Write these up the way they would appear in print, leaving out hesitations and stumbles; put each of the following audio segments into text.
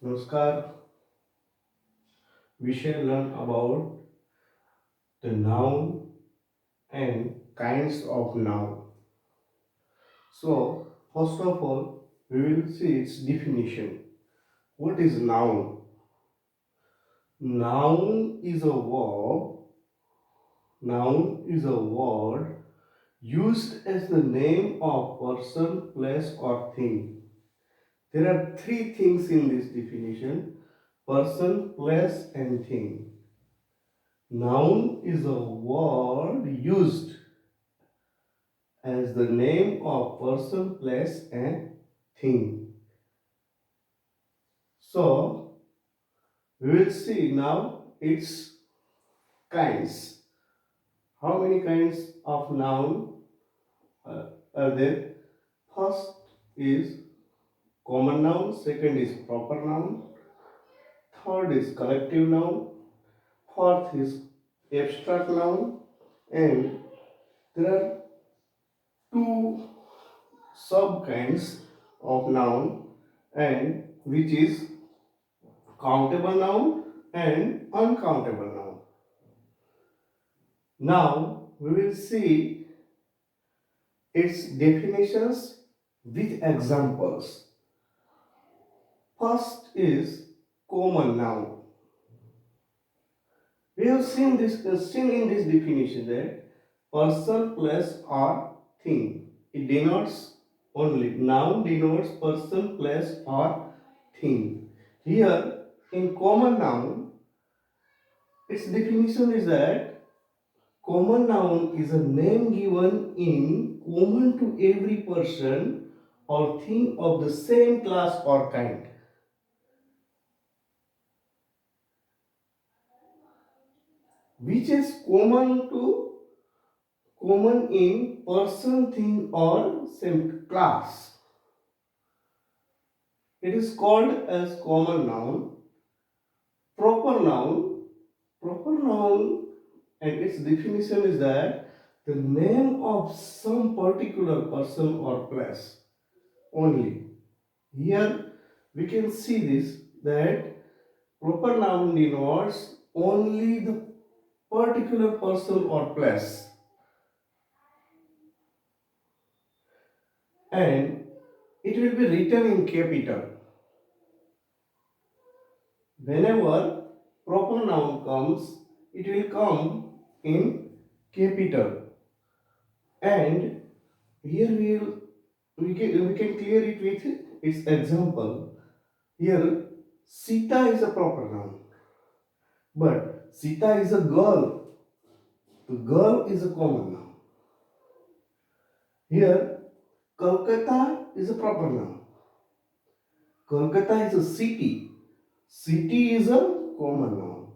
Namaskar. We shall learn about the noun and kinds of noun. So, first of all, we will see its definition. What is noun? Noun is a verb. Noun is a word used as the name of person, place, or thing. There are three things in this definition: person, place, and thing. Noun is a word used as the name of person, place, and thing. So, we will see now its kinds. How many kinds of noun are there? First is common noun, second is proper noun, third is collective noun, fourth is abstract noun, and there are two sub kinds of noun, and which is countable noun and uncountable noun. Now we will see its definitions with examples. First is common noun. We have seen in this definition that person, place, or thing. It denotes only noun denotes person, place, or thing. Here in common noun, its definition is that common noun is a name given in common to every person or thing of the same class or kind. Which is common in person, thing, or same class. It is called as common noun. Proper noun. Proper noun and its definition is that the name of some particular person or place only. Here we can see this that proper noun denotes only the particular person or place, and it will be written in capital. Whenever proper noun comes, it will come in capital. And here we can clear it with its example. Here Sita is a proper noun, but Sita is a girl. The girl is a common noun. Here Kolkata is a proper noun. Kolkata is a city. City is a common noun.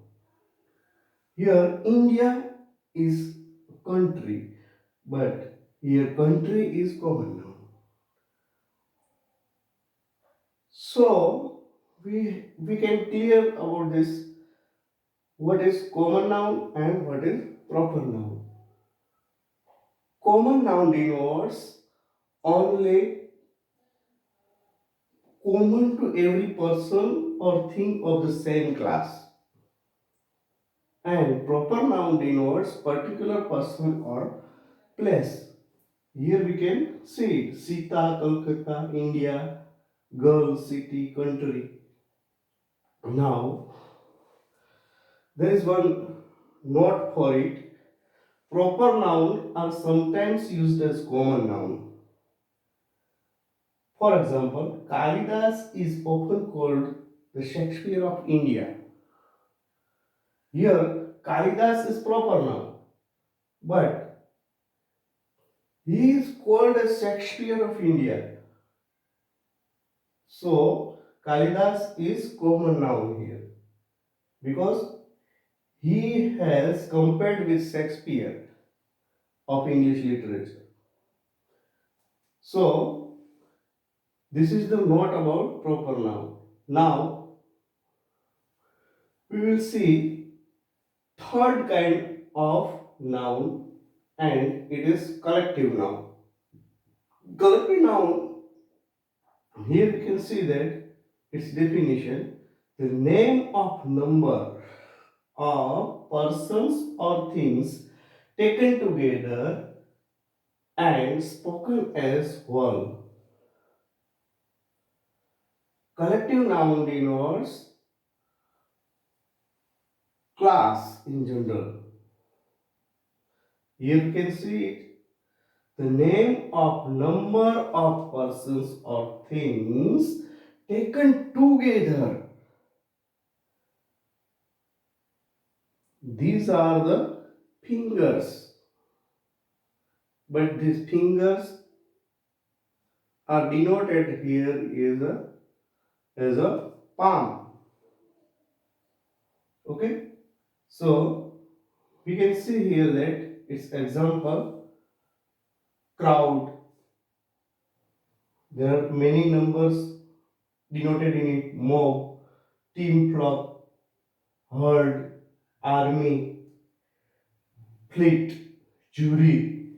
Here India is a country, but here country is common noun. So we can clear about this what is common noun and what is proper noun. Common noun denotes only common to every person or thing of the same class. And proper noun denotes particular person or place. Here we can see Sita, Kolkata, India, girl, city, country. Now, there is one note for it. Proper noun are sometimes used as common noun. For example, Kalidas is often called the Shakespeare of India. Here, Kalidas is proper noun, but he is called as Shakespeare of India. So, Kalidas is common noun here because he has compared with Shakespeare of English literature. So, this is the note about proper noun. Now, we will see third kind of noun, and it is collective noun. Collective noun, here we can see that its definition. The name of number of persons or things taken together and spoken as one. Collective noun denotes class in general. Here you can see it. The name of number of persons or things taken together. These are the fingers. But these fingers are denoted here as a palm. Okay. So we can see here that its example crowd. There are many numbers denoted in it: mob, team, flock, herd, army, fleet, jury,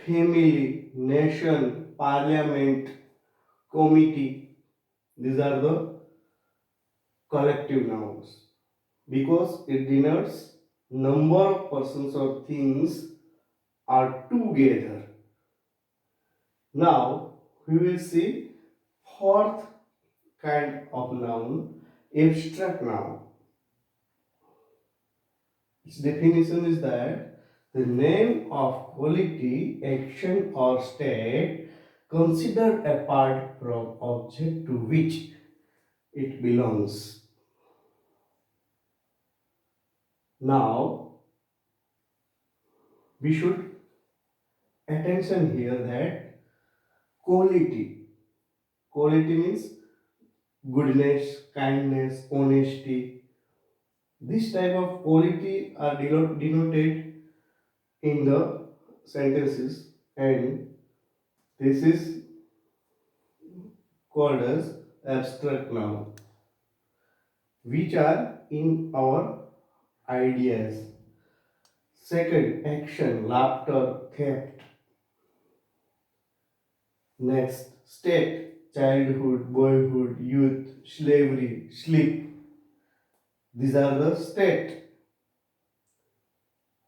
family, nation, parliament, committee. These are the collective nouns because it denotes number of persons or things are together. Now we will see fourth kind of noun, abstract noun. Its definition is that the name of quality, action or state considered apart from object to which it belongs. Now we should attention here that quality. Quality means goodness, kindness, honesty. This type of quality are denoted in the sentences, and this is called as abstract noun, which are in our ideas. Second, action, laughter, theft. Next, state, childhood, boyhood, youth, slavery, sleep. These are the state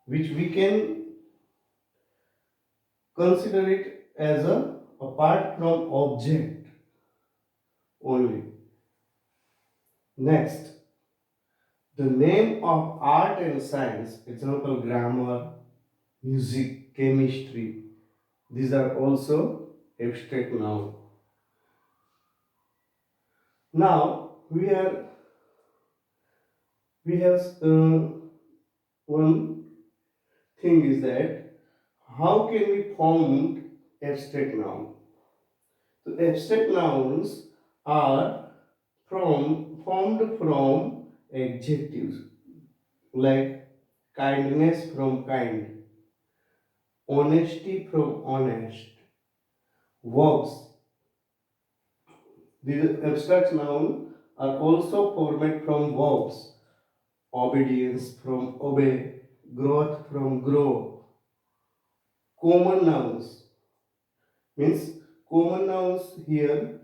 which we can consider it as a apart from object only. Next, the name of art and science, example grammar, music, chemistry. These are also abstract noun. Now we have one thing is that how can we form abstract noun? So abstract nouns are formed from adjectives like kindness from kind, honesty from honest, verbs. These abstract nouns are also formed from verbs: obedience from obey, growth from grow. Common nouns means common nouns here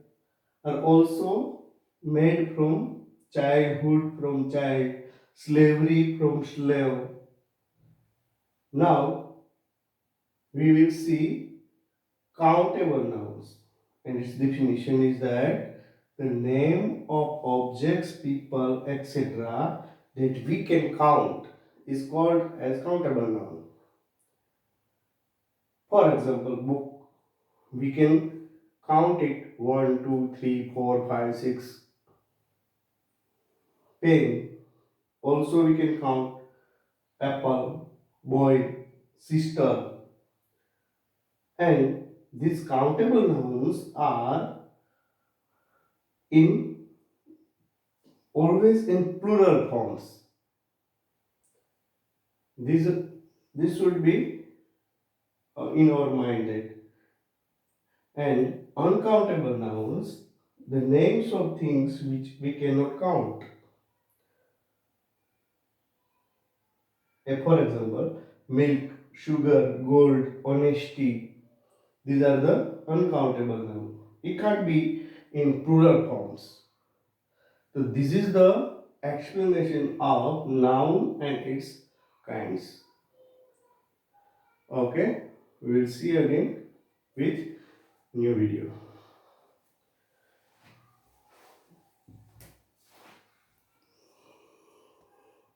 are also made from childhood from child, slavery from slave. Now we will see countable nouns, and its definition is that the name of objects, people, etc. that we can count is called as countable noun. For example, book, we can count it 1, 2, 3, 4, 5, 6. Pen, also we can count apple, boy, sister, and these countable nouns are in always in plural forms. This this should be in our mind that. And uncountable nouns, the names of things which we cannot count. For example, milk, sugar, gold, honesty. These are the uncountable nouns. It can't be in plural forms. So this is the explanation of noun and its kinds. Okay, we will see again with new video.